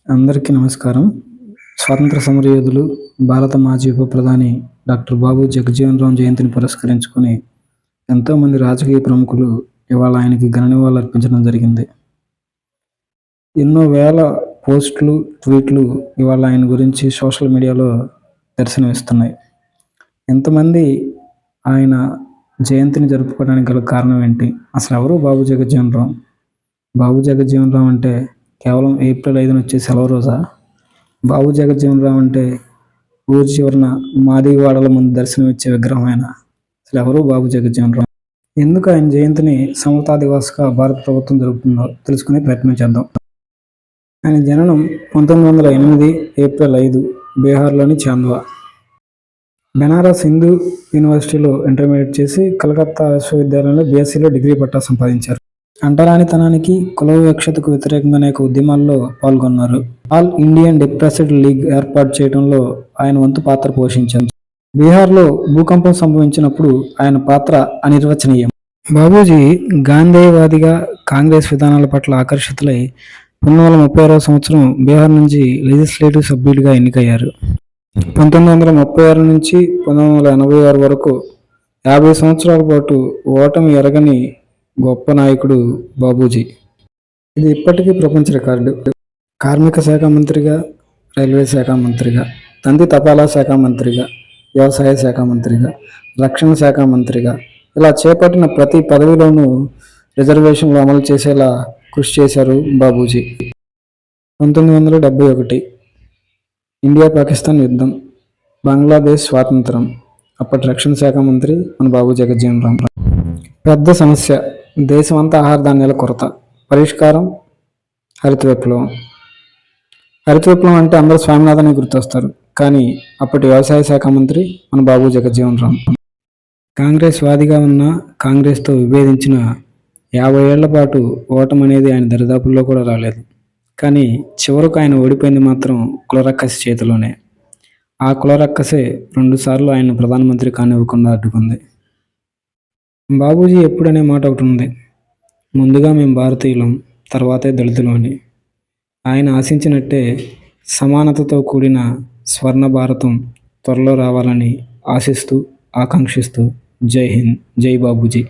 అందరికీ నమస్కారం. స్వాతంత్ర సమరయోధులు, భారత మాజీ ఉప ప్రధాని డాక్టర్ బాబు జగజ్జీవన్ రామ్ జయంతిని పురస్కరించుకొని ఎంతోమంది రాజకీయ ప్రముఖులు ఇవాళ ఆయనకి ఘన నివాళులు అర్పించడం జరిగింది. ఎన్నో వేల పోస్టులు, ట్వీట్లు ఇవాళ ఆయన గురించి సోషల్ మీడియాలో దర్శనమిస్తున్నాయి. ఎంతమంది ఆయన జయంతిని జరుపుకోవడానికి గల కారణం ఏంటి? అసలు ఎవరు బాబు జగజ్జీవన్ రామ్? బాబు జగజ్జీవన్ రామ్ అంటే కేవలం ఏప్రిల్ 5న వచ్చే సెలవు రోజా? బాబు జగజ్జీవన్ రామ్ అంటే ఊరి చివరన మాదిగవాడల ముందు దర్శనం ఇచ్చే విగ్రహమేనా? అసలు ఎవరు బాబు జగజ్జీవన్ రామ్? ఎందుకు ఆయన జయంతిని సమతా దివాస్గా భారత ప్రభుత్వం జరుపుతుందో తెలుసుకునే ప్రయత్నం చేద్దాం. ఆయన జననం 1908 ఏప్రిల్ 5 బీహార్లోని చాంద్వా. బెనారస్ హిందూ యూనివర్సిటీలో ఇంటర్మీడియట్ చేసి కలకత్తా విశ్వవిద్యాలయంలో బీఎస్సీలో డిగ్రీ పట్టా సంపాదించారు. అంటరానితనానికి, కుల వివక్షతకు వ్యతిరేకంగా అనేక ఉద్యమాల్లో పాల్గొన్నారు. ఆల్ ఇండియన్ డిప్రెస్డ్ లీగ్ ఏర్పాటు చేయడంలో ఆయన వంతు పాత్ర పోషించారు. బీహార్లో భూకంపం సంభవించినప్పుడు ఆయన పాత్ర అనిర్వచనీయం. బాబూజీ గాంధేయవాదిగా కాంగ్రెస్ విధానాల పట్ల ఆకర్షితులై 1936వ సంవత్సరం బీహార్ నుంచి లెజిస్లేటివ్ సభ్యుడిగా ఎన్నికయ్యారు. 1936 నుంచి 1986 వరకు 50 సంవత్సరాల పాటు ఓటమి ఎరగని గొప్ప నాయకుడు బాబూజీ. ఇది ఇప్పటికీ ప్రపంచ రికార్డు. కార్మిక శాఖ మంత్రిగా, రైల్వే శాఖ మంత్రిగా, తంతి తపాలా శాఖ మంత్రిగా, వ్యవసాయ శాఖ మంత్రిగా, రక్షణ శాఖ మంత్రిగా ఇలా చేపట్టిన ప్రతి పదవిలోనూ రిజర్వేషన్లు అమలు చేసేలా కృషి చేశారు బాబూజీ. 1971 ఇండియా పాకిస్తాన్ యుద్ధం, బంగ్లాదేశ్ స్వాతంత్రం. అప్పటి రక్షణ శాఖ మంత్రి మన బాబు జగజ్జీవన్ రామ్. పెద్ద సమస్య దేశమంతా ఆహార ధాన్యాల కొరత. పరిష్కారం హరిత విప్లవం. హరిత విప్లవం అంటే అందరూ స్వామినాథన్ గుర్తొస్తారు, కానీ అప్పటి వ్యవసాయ శాఖ మంత్రి మన బాబు జగజ్జీవన్ రామ్. కాంగ్రెస్ వాదిగా ఉన్న, కాంగ్రెస్తో విభేదించిన 50 ఏళ్ల పాటు ఓటమి అనేది ఆయన దరిదాపుల్లో కూడా రాలేదు. కానీ చివరకు ఆయన ఓడిపోయింది మాత్రం కులరక్కసి చేతిలోనే. ఆ కులరక్కసే 2 సార్లు ఆయన ప్రధానమంత్రి కానివ్వకుండా అడ్డుకుంది. బాబూజీ ఎప్పుడనే మాట ఒకటి ఉంది, ముందుగా మేము భారతీయులం, తర్వాతే దళితులు అని. ఆయన ఆశించినట్టే సమానతతో కూడిన స్వర్ణ భారతం త్వరలో రావాలని ఆశిస్తూ, ఆకాంక్షిస్తూ జై హింద్, జై బాబూజీ.